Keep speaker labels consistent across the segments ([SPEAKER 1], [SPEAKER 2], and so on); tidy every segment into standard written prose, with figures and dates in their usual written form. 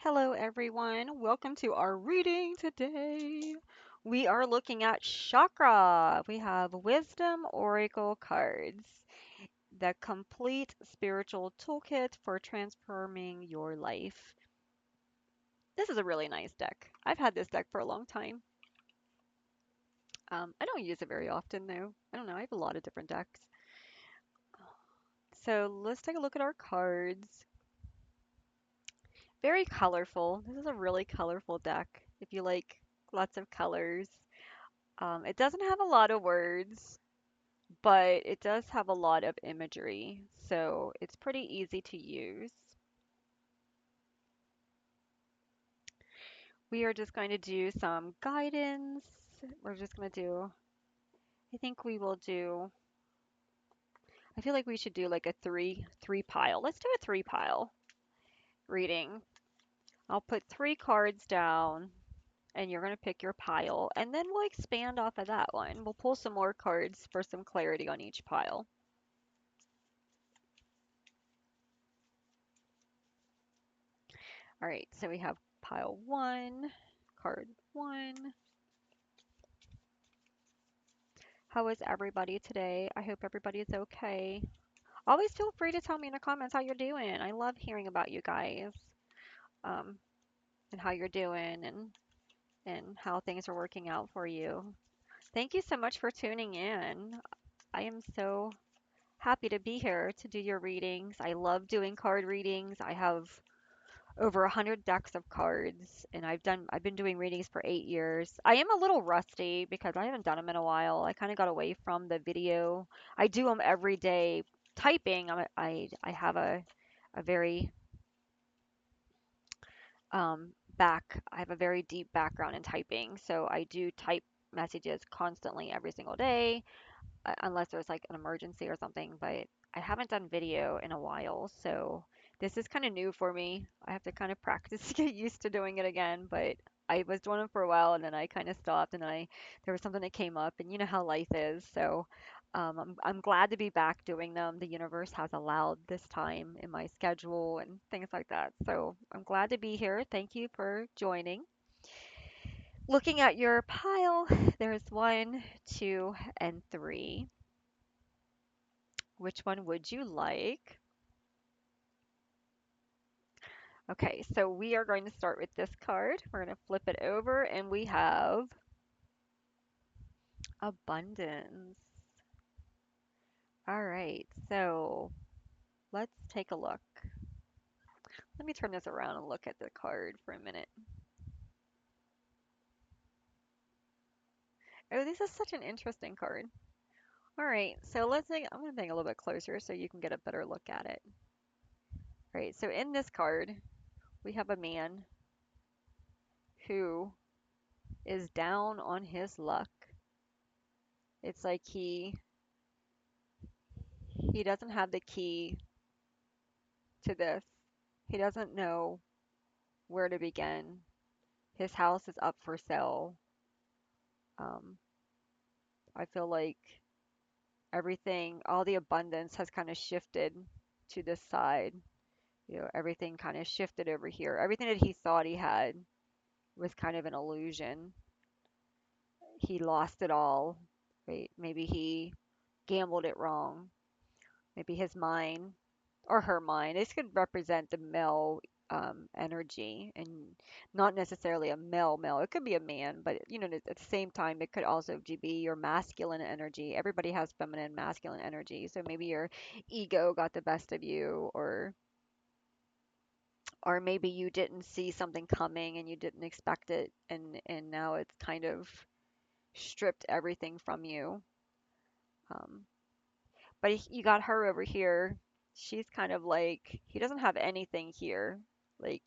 [SPEAKER 1] Hello, everyone. Welcome to our reading today. We are looking at chakra. We have wisdom oracle cards, the complete spiritual toolkit for transforming your life. This is a really nice deck. I've had this deck for a long time. I don't use it very often, though. I don't know. I have a lot of different decks. So let's take a look at our cards. Very colorful. This is a really colorful deck. If you like lots of colors. It doesn't have a lot of words, but it does have a lot of imagery, so it's pretty easy to use. We are just going to do some guidance. We're just going to do, I think we will do, I feel like we should do like a three pile. Let's do a three pile reading. I'll put three cards down and you're going to pick your pile and then we'll expand off of that one. We'll pull some more cards for some clarity on each pile. All right, so we have pile one, card one. How is everybody today? I hope everybody is okay. Always feel free to tell me in the comments how you're doing. I love hearing about you guys, um, and how you're doing and how things are working out for you. Thank you so much for tuning in. I am so happy to be here to do your readings. I love doing card readings. I have over 100 decks of cards and I've been doing readings for 8 years. I am a little rusty because I haven't done them in a while. I kind of got away from the video. I do them every day typing. I have a very I have a very deep background in typing, so I do type messages constantly every single day, unless there's like an emergency or something, but I haven't done video in a while, so this is kind of new for me. I have to kind of practice to get used to doing it again, but I was doing them for a while and then I kind of stopped and then there was something that came up and you know how life is. So I'm glad to be back doing them. The universe has allowed this time in my schedule and things like that. So I'm glad to be here. Thank you for joining. Looking at your pile, there's one, two, and three. Which one would you like? Okay, so we are going to start with this card. We're going to flip it over and we have abundance. All right, so let's take a look. Let me turn this around and look at the card for a minute. Oh, this is such an interesting card. All right, so I'm going to bring a little bit closer so you can get a better look at it. All right, so in this card, we have a man who is down on his luck. It's like he doesn't have the key to this. He doesn't know where to begin. His house is up for sale. Um, I feel like all the abundance has kind of shifted to this side. You know, everything kind of shifted over here. Everything that he thought he had was kind of an illusion. He lost it all, right? Maybe he gambled it wrong. Maybe his mind or her mind. This could represent the male energy and not necessarily a male. It could be a man, but you know, at the same time, it could also be your masculine energy. Everybody has feminine, masculine energy. So maybe your ego got the best of you, or maybe you didn't see something coming and you didn't expect it, and now it's kind of stripped everything from you. Um, but you got her over here. She's kind of like he doesn't have anything here. Like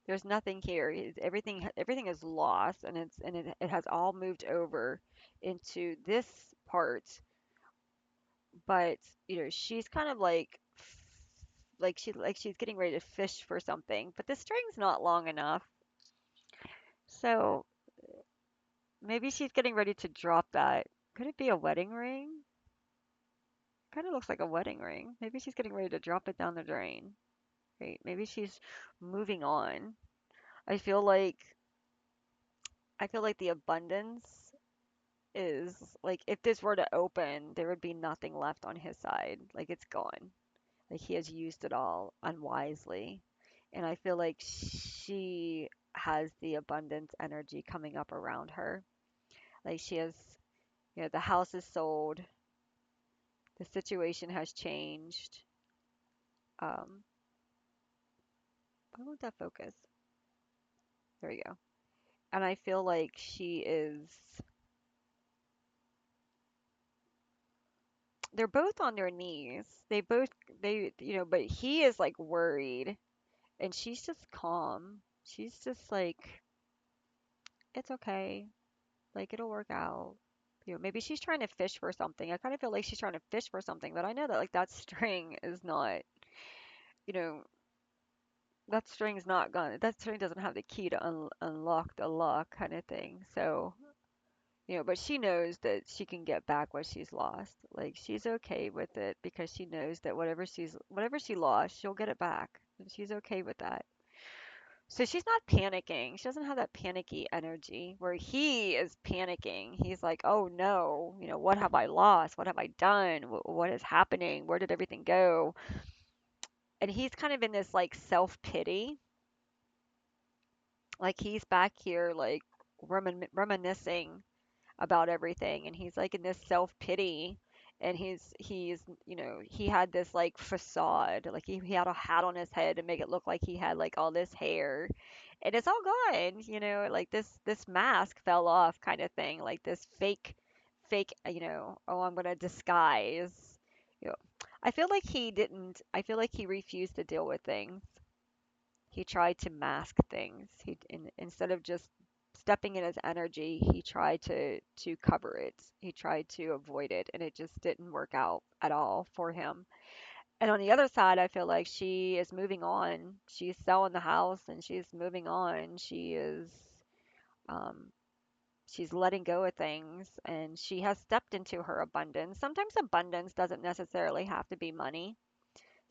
[SPEAKER 1] there's nothing here. Everything is lost, and it has all moved over into this part. But you know she's kind of like she's getting ready to fish for something, but the string's not long enough. So maybe she's getting ready to drop that. Could it be a wedding ring? Kind of looks like a wedding ring. Maybe she's getting ready to drop it down the drain. right? Maybe she's moving on. I feel like I feel like the abundance is like if this were to open, there would be nothing left on his side. Like it's gone. Like he has used it all unwisely. And I feel like she has the abundance energy coming up around her. Like she has, the house is sold, the situation has changed. Um, why won't that focus? There you go. And I feel like they're both on their knees. But he is like worried and she's just calm. She's just like, it's okay. Like it'll work out. Maybe she's trying to fish for something. I kind of feel like she's trying to fish for something, but I know that like that string is not, you know, that string doesn't have the key to unlock the lock kind of thing. So, but she knows that she can get back what she's lost. Like she's okay with it because she knows that whatever she lost, she'll get it back. And she's okay with that. So she's not panicking. She doesn't have that panicky energy where he is panicking. He's like, "Oh no, what have I lost? What have I done? What is happening? Where did everything go?" And he's kind of in this like self-pity. Like he's back here like reminiscing about everything and he's like in this self-pity and he had this like facade like he had a hat on his head to make it look like he had like all this hair and it's all gone like this mask fell off kind of thing like this fake oh I'm gonna disguise you know I feel like he refused to deal with things. He tried to mask things. Instead of just stepping in his energy, he tried to cover it. He tried to avoid it, and it just didn't work out at all for him. And on the other side, I feel like she is moving on. She's selling the house, and she's moving on. Um, she's letting go of things, and she has stepped into her abundance. Sometimes abundance doesn't necessarily have to be money.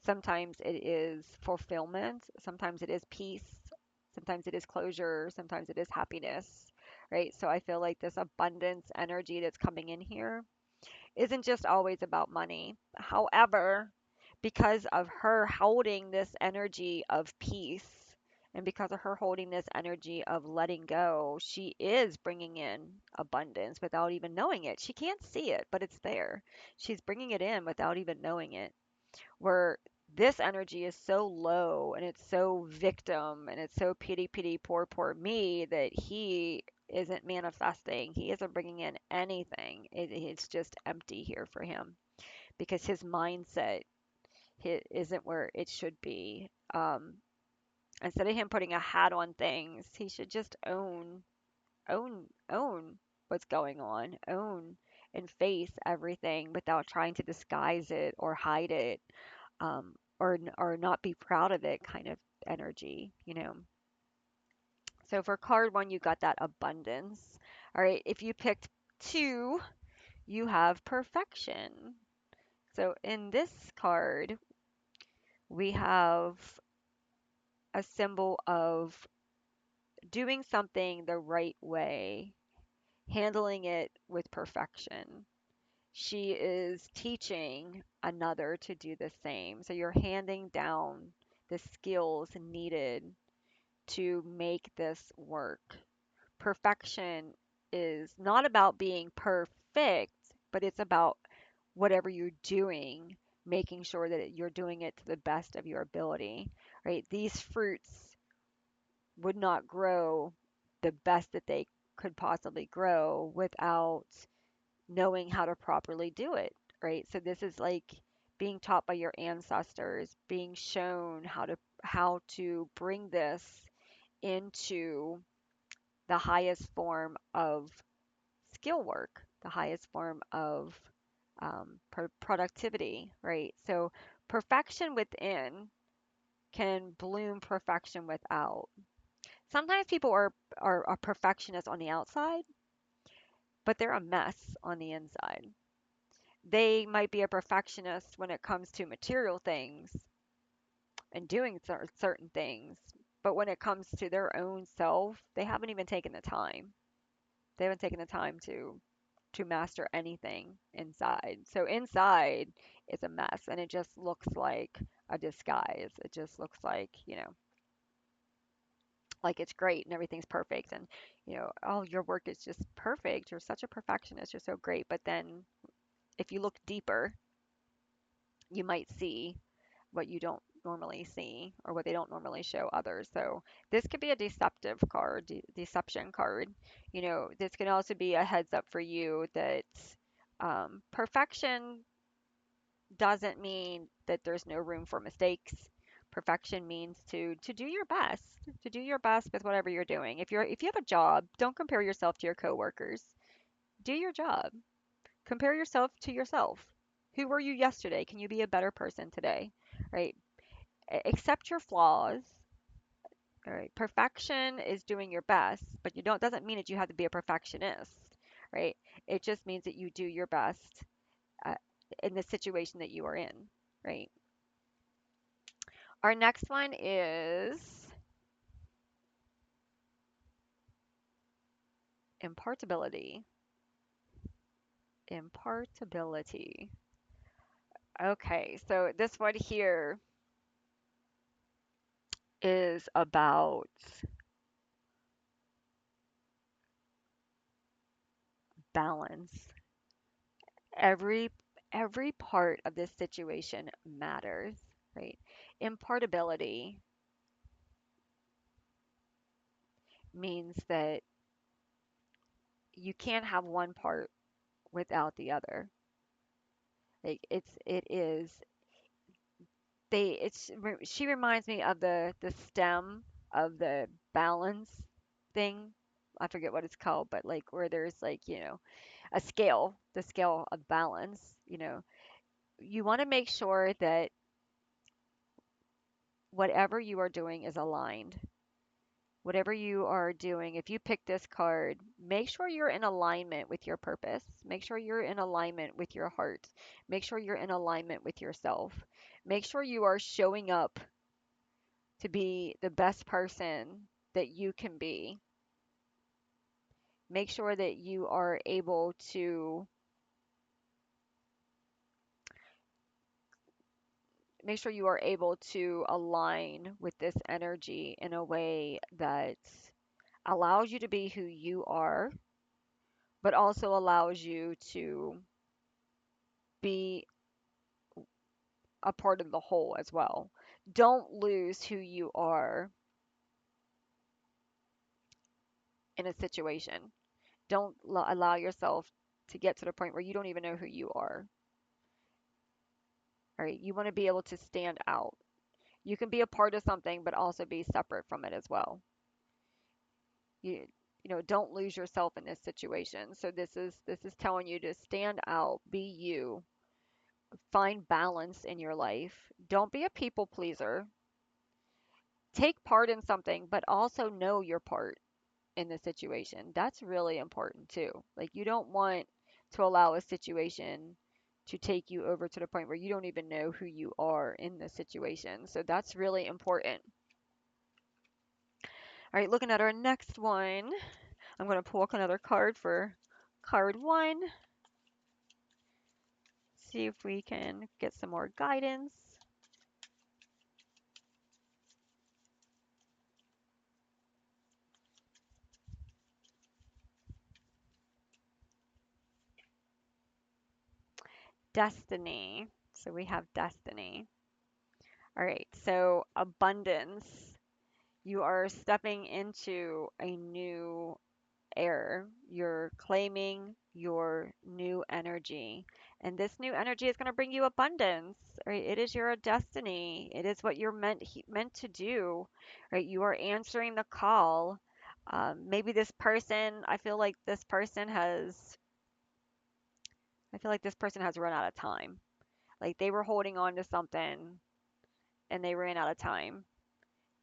[SPEAKER 1] Sometimes it is fulfillment, sometimes it is peace, sometimes it is closure, sometimes it is happiness, right? So I feel like this abundance energy that's coming in here isn't just always about money. However, because of her holding this energy of peace and because of her holding this energy of letting go, she is bringing in abundance without even knowing it. She can't see it, but it's there. She's bringing it in without even knowing it where this energy is so low and it's so victim and it's so pity, poor me that he isn't manifesting. He isn't bringing in anything. It's just empty here for him because his mindset isn't where it should be. Instead of him putting a hat on things, he should just own what's going on, own and face everything without trying to disguise it or hide it, or not be proud of it kind of energy. So for card one, you got that abundance. All right, if you picked two, you have perfection. So in this card, we have a symbol of doing something the right way, handling it with perfection. She is teaching another to do the same. So you're handing down the skills needed to make this work. Perfection is not about being perfect, but it's about whatever you're doing, making sure that you're doing it to the best of your ability, right? These fruits would not grow the best that they could possibly grow without knowing how to properly do it, right? So this is like being taught by your ancestors, being shown how to bring this into the highest form of skill work, the highest form of productivity, right? So perfection within can bloom perfection without. Sometimes people are a perfectionist on the outside, but they're a mess on the inside. They might be a perfectionist when it comes to material things, and doing certain things. But when it comes to their own self, they haven't even taken the time. They haven't taken the time to master anything inside. So inside is a mess and it just looks like a disguise. It just looks like, like it's great and everything's perfect and oh, your work is just perfect. You're such a perfectionist. You're so great. But then if you look deeper, you might see what you don't normally see or what they don't normally show others. So this could be a deceptive card, deception card. This can also be a heads up for you that perfection doesn't mean that there's no room for mistakes. Perfection means to do your best, to do your best with whatever you're doing. If you have a job, don't compare yourself to your coworkers. Do your job. Compare yourself to yourself. Who were you yesterday? Can you be a better person today? Right? Accept your flaws. All right. Perfection is doing your best, but you don't doesn't mean that you have to be a perfectionist, right? It just means that you do your best uh, in the situation that you are in, right? Our next one is impartability. Impartability. Okay, so this one here is about balance. Every every part of this situation matters, right? Impartability means that you can't have one part without the other. Like it is they it's she reminds me of the stem of the balance thing. I forget what it's called, but like where there's like, a scale, the scale of balance, you want to make sure that whatever you are doing is aligned. Whatever you are doing, if you pick this card, make sure you're in alignment with your purpose. Make sure you're in alignment with your heart. Make sure you're in alignment with yourself. Make sure you are showing up to be the best person that you can be. Make sure that you are able to align with this energy in a way that allows you to be who you are, but also allows you to be a part of the whole as well. Don't lose who you are in a situation. Don't allow yourself to get to the point where you don't even know who you are. All right, you want to be able to stand out. You can be a part of something but also be separate from it as well. Don't lose yourself in this situation. So this is telling you to stand out, be you, find balance in your life. Don't be a people pleaser. Take part in something, but also know your part in the situation. That's really important too. Like you don't want to allow a situation to take you over to the point where you don't even know who you are in the situation. So that's really important. All right, looking at our next one, I'm going to pull another card for card one. See if we can get some more guidance. Destiny. So we have destiny. All right, so abundance. You are stepping into a new era. You're claiming your new energy. And this new energy is going to bring you abundance, right? It is your destiny. It is what you're meant to do, right? You are answering the call. Maybe this person, I feel like this person has run out of time. Like they were holding on to something and they ran out of time.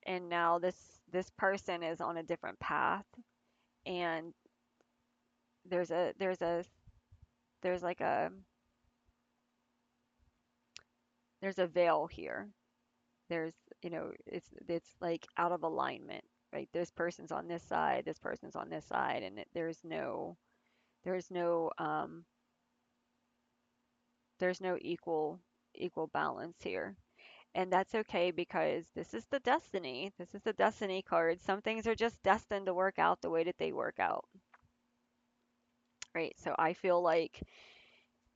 [SPEAKER 1] And now this person is on a different path and there's a there's a there's like there's a veil here. There's it's like out of alignment, right? This person's on this side, this person's on this side, and there's no there's no equal balance here. And that's okay because this is the destiny. This is the destiny card. Some things are just destined to work out the way that they work out, right? So I feel like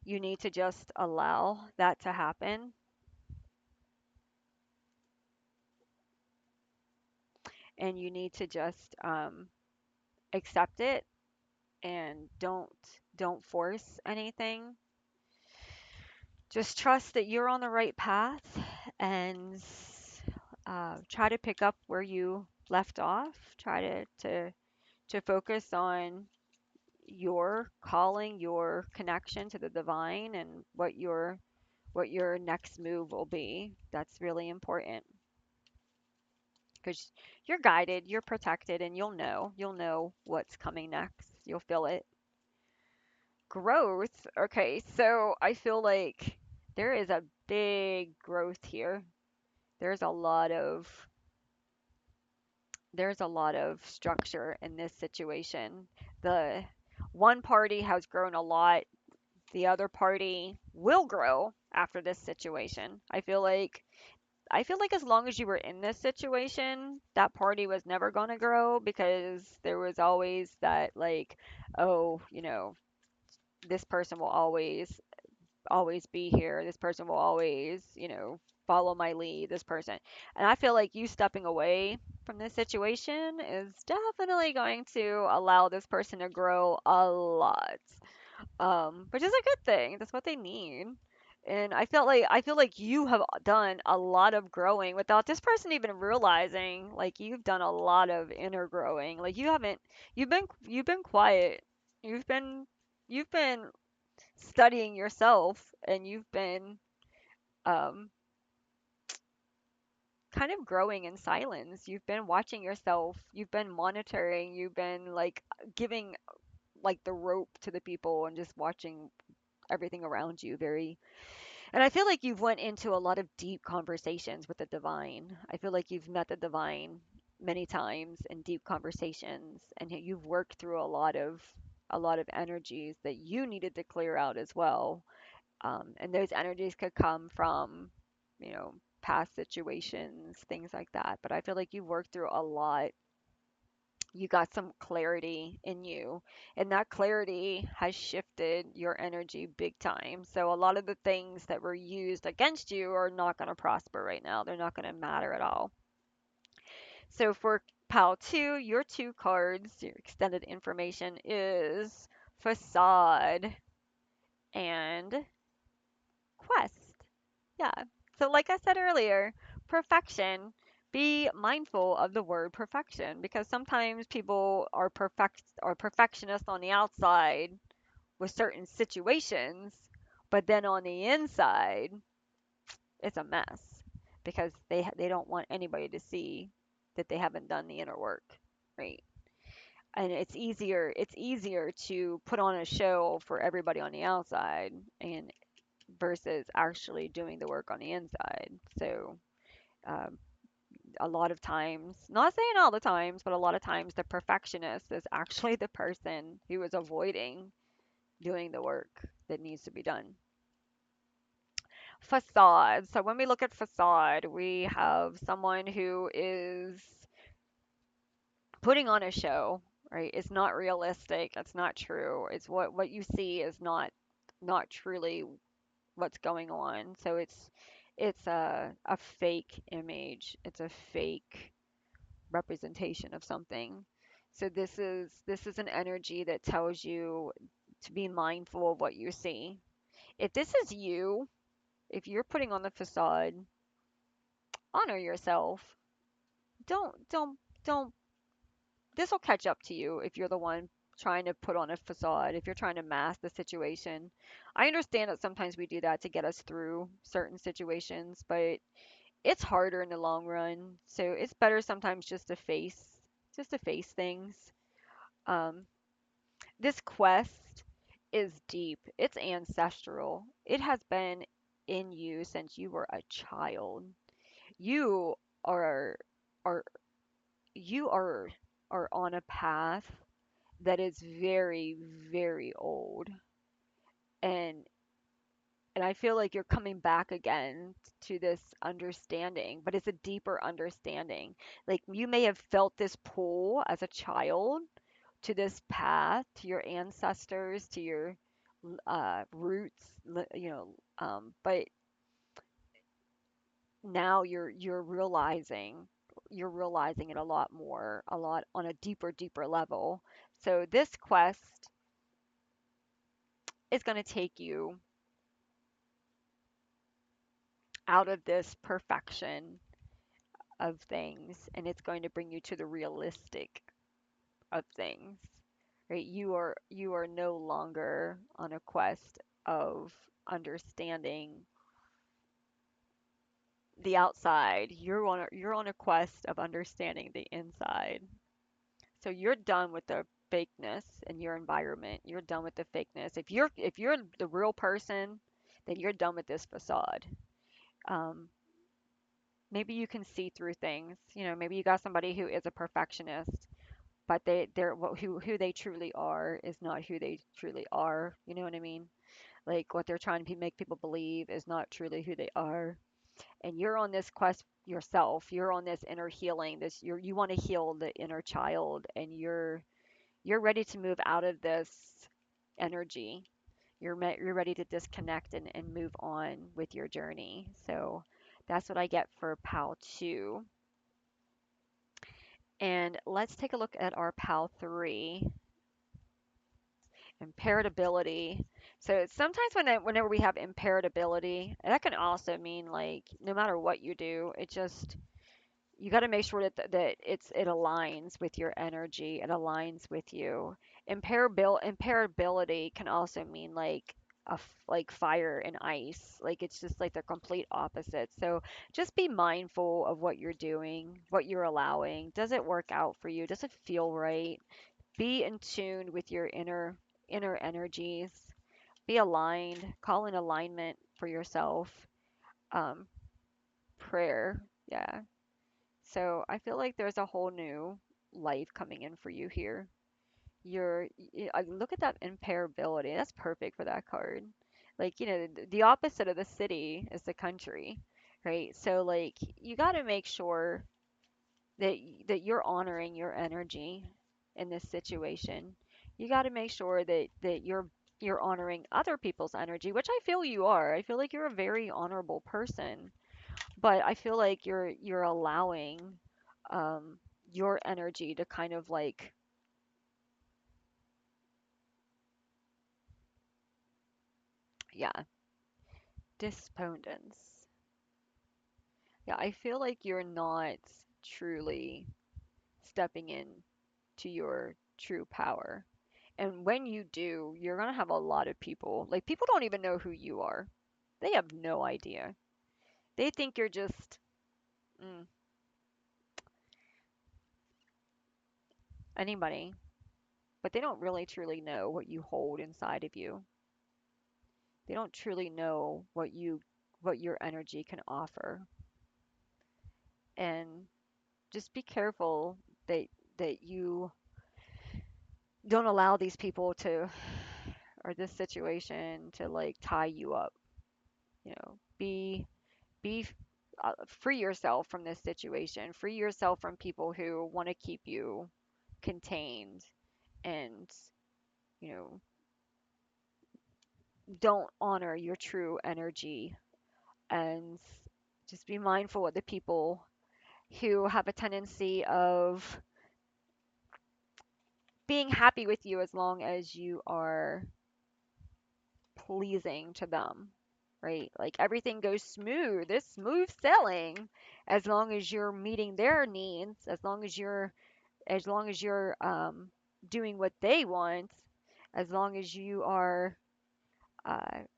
[SPEAKER 1] you need to just allow that to happen, and you need to just accept it, and don't force anything. Just trust that you're on the right path, and try to pick up where you left off. Try to focus on your calling, your connection to the divine, and what your next move will be. That's really important because you're guided, you're protected, and you'll know what's coming next. You'll feel it. Growth. Okay, so I feel like there is a big growth here. There's a lot of there's a lot of structure in this situation. The one party has grown a lot. The other party will grow after this situation. I feel like as long as you were in this situation, that party was never going to grow because there was always that, like, oh, this person will always be here. This person will always, follow my lead, this person. And I feel like you stepping away from this situation is definitely going to allow this person to grow a lot, which is a good thing. That's what they need. And I feel like you have done a lot of growing without this person even realizing. Like you've done a lot of inner growing. Like you've been quiet. You've been studying yourself, and you've been um kind of growing in silence. You've been watching yourself. You've been monitoring. You've been like giving like the rope to the people and just watching everything around you very. And I feel like you've went into a lot of deep conversations with the divine. I feel like you've met the divine many times in deep conversations, and you've worked through a lot of energies that you needed to clear out as well. And those energies could come from, past situations, things like that. But I feel like you've worked through a lot. You got some clarity in you, and that clarity has shifted your energy big time. So a lot of the things that were used against you are not going to prosper right now. They're not going to matter at all. So for pile 2, your two cards, your extended information is facade and quest. Yeah. So like I said earlier, perfection, be mindful of the word perfection because sometimes people are perfectionists on the outside with certain situations, but then on the inside, it's a mess because they don't want anybody to see that they haven't done the inner work, right? And it's easier to put on a show for everybody on the outside and versus actually doing the work on the inside. So, um, a lot of times, not saying all the times, but a lot of times the perfectionist is actually the person who is avoiding doing the work that needs to be done. Facade. So when we look at facade, we have someone who is putting on a show, right? It's not realistic. It's not true. It's what you see is not truly what's going on. So it's a fake image. It's a fake representation of something. So this is an energy that tells you to be mindful of what you see. If this is you, if you're putting on the facade, honor yourself. Don't this will catch up to you if you're the one trying to put on a facade, if you're trying to mask the situation. I understand that sometimes we do that to get us through certain situations, but it's harder in the long run. So it's better sometimes just to face things. Um, this quest is deep. It's ancestral. It has been in you since you were a child. You are are you are on a path that is very, very old, and I feel like you're coming back again to this understanding, but it's a deeper understanding. Like you may have felt this pull as a child to this path, to your ancestors, to your roots, but now you're realizing it a lot more, a lot on a deeper, deeper level. So this quest is going to take you out of this perfection of things, and it's going to bring you to the realistic of things. Right? You are no longer on a quest of understanding the outside. You're on a quest of understanding the inside. So you're done with the fakeness in your environment. You're done with the fakeness. If you're the real person, then you're done with this facade. Um, maybe you can see through things. Maybe you got somebody who is a perfectionist, but who they truly are is not who they truly are. You know what I mean? Like what they're trying to make people believe is not truly who they are. And you're on this quest yourself. You're on this inner healing. You want to heal the inner child, and you're ready to move out of this energy. You're ready to disconnect and move on with your journey. So that's what I get for PAL 2. And let's take a look at our PAL 3, imperitability. So sometimes whenever we have imperitability, that can also mean like no matter what you do, you got to make sure that it aligns with your energy, it aligns with you. Imperability can also mean like like fire and ice, like it's just like the complete opposite. So just be mindful of what you're doing, what you're allowing. Does it work out for you? Does it feel right? Be in tune with your inner energies. Be aligned. Call in alignment for yourself. um Prayer, yeah. So I feel like there's a whole new life coming in for you here. Look at that imperability. That's perfect for that card. Like, the opposite of the city is the country, right? So like you got to make sure that you're honoring your energy in this situation. You got to make sure that you're honoring other people's energy, which I feel you are. I feel like you're a very honorable person, but I feel like you're allowing um, your energy to kind of like, yeah, despondence. Yeah, I feel like you're not truly stepping in to your true power. And when you do, you're gonna have a lot of people. Like people don't even know who you are. They have no idea. They think you're just mm, anybody, but they don't really truly know what you hold inside of you. They don't truly know what your energy can offer. And just be careful that you don't allow these people to or this situation to like tie you up. Be free yourself from this situation. Free yourself from people who want to keep you contained and you know don't honor your true energy, and just be mindful of the people who have a tendency of being happy with you as long as you are pleasing to them, right? Like everything goes smooth. It's smooth sailing as long as you're meeting their needs, as long as you're doing what they want, as long as you are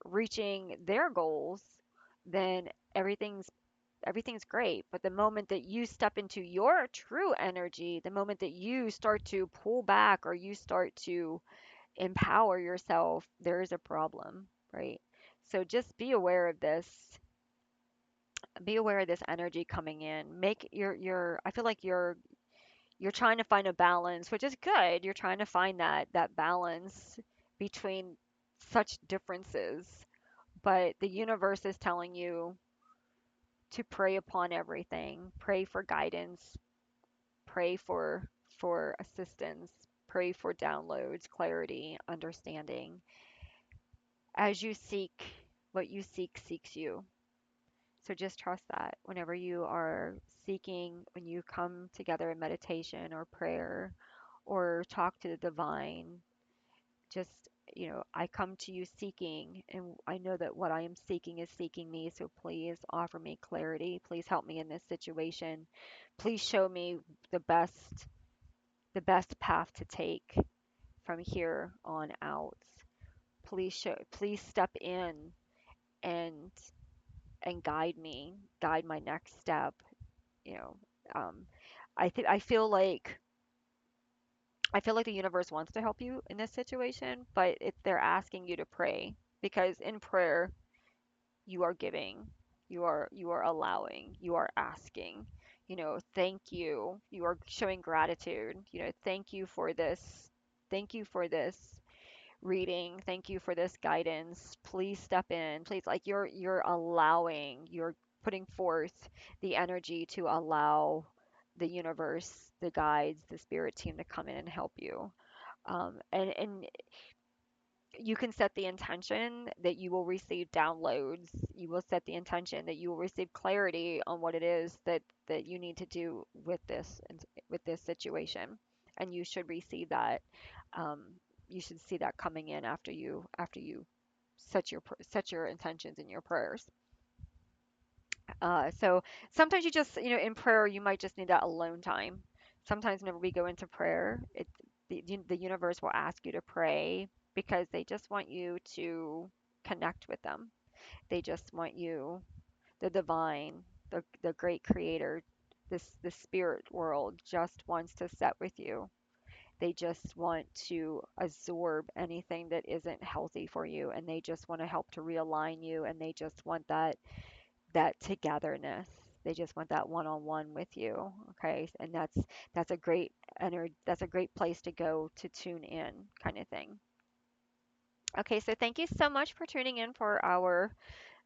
[SPEAKER 1] reaching their goals, then everything's great. But the moment that you step into your true energy, the moment that you start to pull back or you start to empower yourself, there is a problem, right? So just be aware of this Be aware of this energy coming in. Make your I feel like you're trying to find a balance, which is good. You're trying to find that balance between such differences, but the universe is telling you to pray upon everything. Pray for guidance, pray for assistance, pray for downloads, clarity, understanding. As you seek, what you seek seeks you. So just trust that whenever you are seeking, when you come together in meditation or prayer or talk to the divine, just, I come to you seeking, and I know that what I am seeking is seeking me. So please offer me clarity. Please help me in this situation. Please show me the best, the best path to take from here on out. Please step in and guide my next step. You know, um, I feel like the universe wants to help you in this situation, but they're asking you to pray, because in prayer you are giving, you are allowing, you are asking. Thank you. You are showing gratitude. Thank you for this. Thank you for this reading. Thank you for this guidance. Please step in. Please, like, you're putting forth the energy to allow the universe, the guides, the spirit team to come in and help you. And you can set the intention that you will receive downloads. You will set the intention that you will receive clarity on what it is that you need to do with this and with this situation, and you should receive that. Um, you should see that coming in after you set your intentions in your prayers. So sometimes you just, in prayer, you might just need that alone time. Sometimes whenever we go into prayer, the universe will ask you to pray because they just want you to connect with them. They just want you, the divine, the great creator, the spirit world just wants to set with you. They just want to absorb anything that isn't healthy for you, and they just want to help to realign you, and they just want that togetherness. They just want that one-on-one with you. Okay. And that's a great place to go to tune in, kind of thing. Okay, so thank you so much for tuning in for our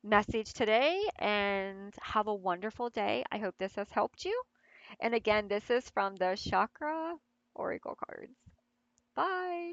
[SPEAKER 1] message today, and have a wonderful day. I hope this has helped you. And again, this is from the Chakra Oracle cards. Bye.